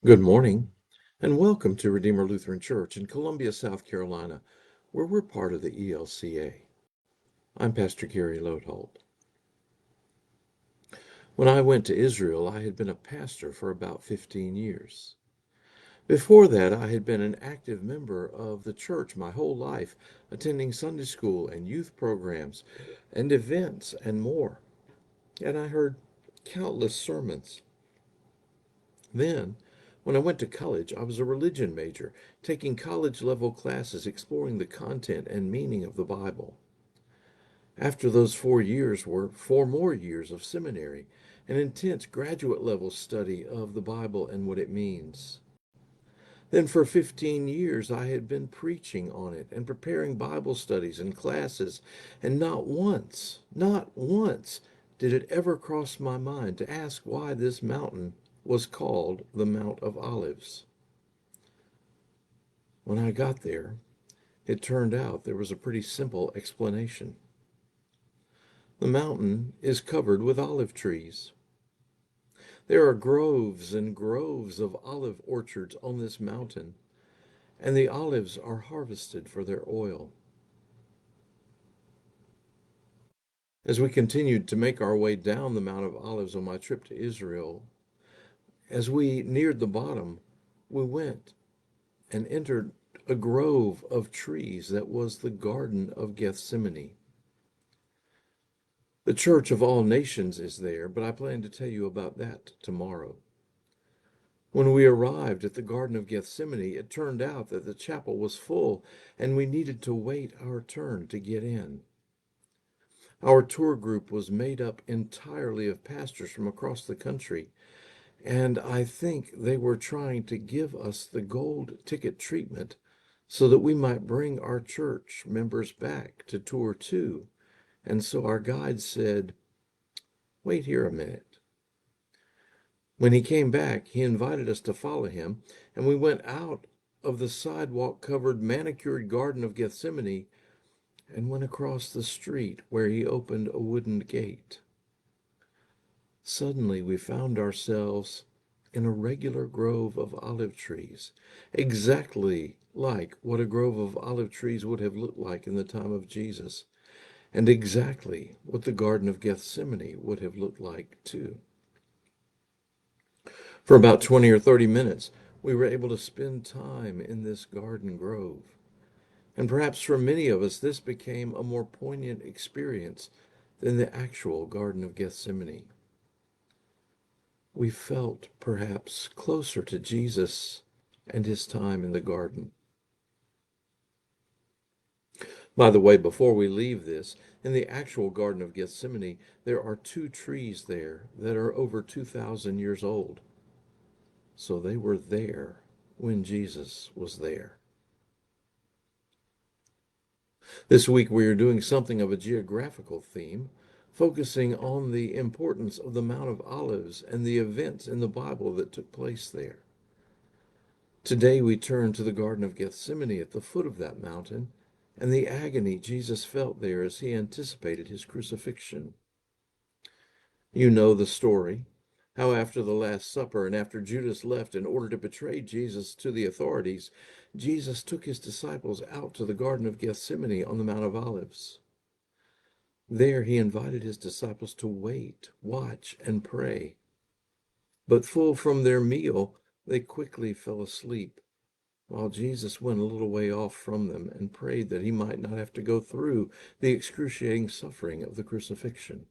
Good morning, and welcome to Redeemer Lutheran Church in Columbia, South Carolina, where we're part of the ELCA. I'm Pastor Gary Lodeholt. When I went to Israel, I had been a pastor for about 15 years. Before that, I had been an active member of the church my whole life, attending Sunday school and youth programs and events and more. And I heard countless sermons. Then, when I went to college, I was a religion major, taking college level classes exploring the content and meaning of the Bible. After those 4 years were 4 more years of seminary, an intense graduate level study of the Bible and what it means. Then for 15 years, I had been preaching on it and preparing Bible studies and classes, and not once did it ever cross my mind to ask why this mountain was called the Mount of Olives. When I got there, it turned out there was a pretty simple explanation. The mountain is covered with olive trees. There are groves and groves of olive orchards on this mountain, and the olives are harvested for their oil. As we continued to make our way down the Mount of Olives on my trip to Israel, as we neared the bottom, we went and entered a grove of trees that was the Garden of Gethsemane. The Church of All Nations is there, but I plan to tell you about that tomorrow. When we arrived at the Garden of Gethsemane, it turned out that the chapel was full and we needed to wait our turn to get in. Our tour group was made up entirely of pastors from across the country, and I think they were trying to give us the gold ticket treatment so that we might bring our church members back to tour 2. And so our guide said, "Wait here a minute." When he came back, he invited us to follow him, and we went out of the sidewalk-covered, manicured Garden of Gethsemane and went across the street where he opened a wooden gate. Suddenly, we found ourselves in a regular grove of olive trees, exactly like what a grove of olive trees would have looked like in the time of Jesus, and exactly what the Garden of Gethsemane would have looked like too. For about 20 or 30 minutes, we were able to spend time in this garden grove. And perhaps for many of us, this became a more poignant experience than the actual Garden of Gethsemane. We felt perhaps closer to Jesus and his time in the garden. By the way, before we leave this, in the actual Garden of Gethsemane, there are 2 trees there that are over 2,000 years old. So they were there when Jesus was there. This week we are doing something of a geographical theme, focusing on the importance of the Mount of Olives and the events in the Bible that took place there. Today we turn to the Garden of Gethsemane at the foot of that mountain and the agony Jesus felt there as he anticipated his crucifixion. You know the story, how after the Last Supper and after Judas left in order to betray Jesus to the authorities, Jesus took his disciples out to the Garden of Gethsemane on the Mount of Olives. There he invited his disciples to wait, watch, and pray. But full from their meal, they quickly fell asleep, while Jesus went a little way off from them and prayed that he might not have to go through the excruciating suffering of the crucifixion.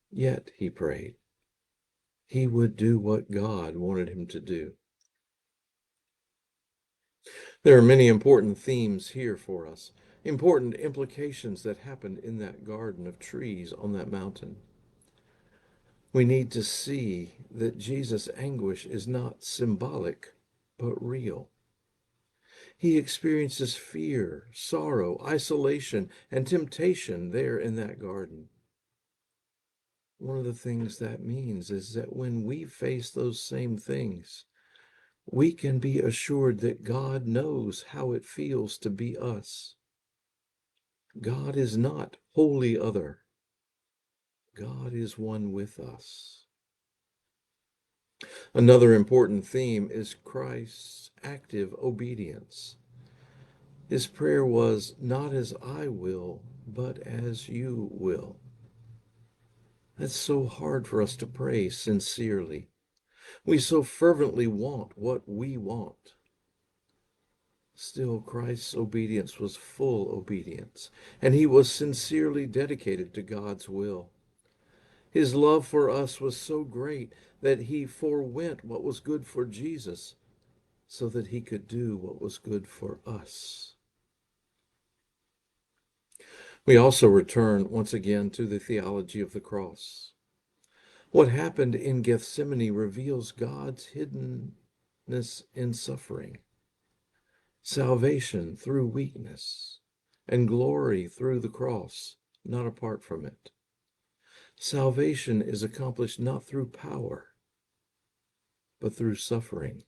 Yet, he prayed, he would do what God wanted him to do. There are many important themes here for us, important implications that happened in that garden of trees on that mountain. We need to see that Jesus' anguish is not symbolic, but real. He experiences fear, sorrow, isolation, and temptation there in that garden. One of the things that means is that when we face those same things, we can be assured that God knows how it feels to be us. God is not wholly other. God is one with us. Another important theme is Christ's active obedience. His prayer was, "Not as I will, but as you will." That's so hard for us to pray sincerely. We so fervently want what we want. Still, Christ's obedience was full obedience, and he was sincerely dedicated to God's will. His love for us was so great that he forewent what was good for Jesus so that he could do what was good for us. We also return once again to the theology of the cross. What happened in Gethsemane reveals God's hiddenness in suffering, salvation through weakness, and glory through the cross, not apart from it. Salvation is accomplished not through power, but through suffering.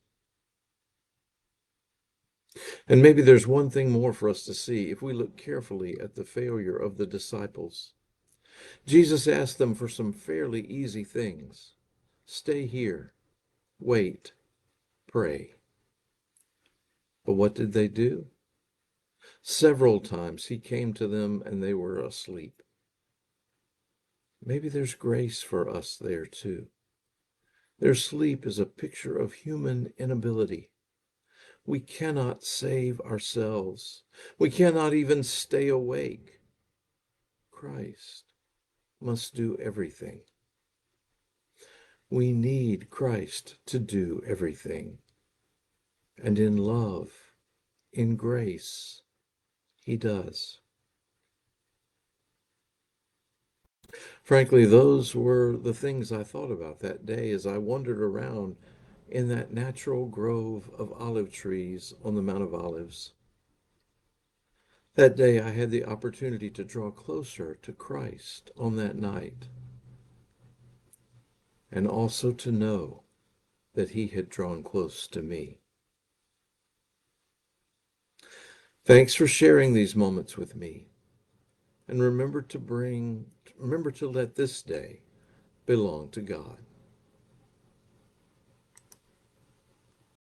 And maybe there's one thing more for us to see if we look carefully at the failure of the disciples. Jesus asked them for some fairly easy things. Stay here, wait, pray. But what did they do? Several times he came to them and they were asleep. Maybe there's grace for us there too. Their sleep is a picture of human inability. We cannot save ourselves. We cannot even stay awake. Christ must do everything. We need Christ to do everything. And in love, in grace, he does. Frankly, those were the things I thought about that day as I wandered around in that natural grove of olive trees on the Mount of Olives. That day I had the opportunity to draw closer to Christ on that night, and also to know that he had drawn close to me. Thanks for sharing these moments with me. And remember to let this day belong to God.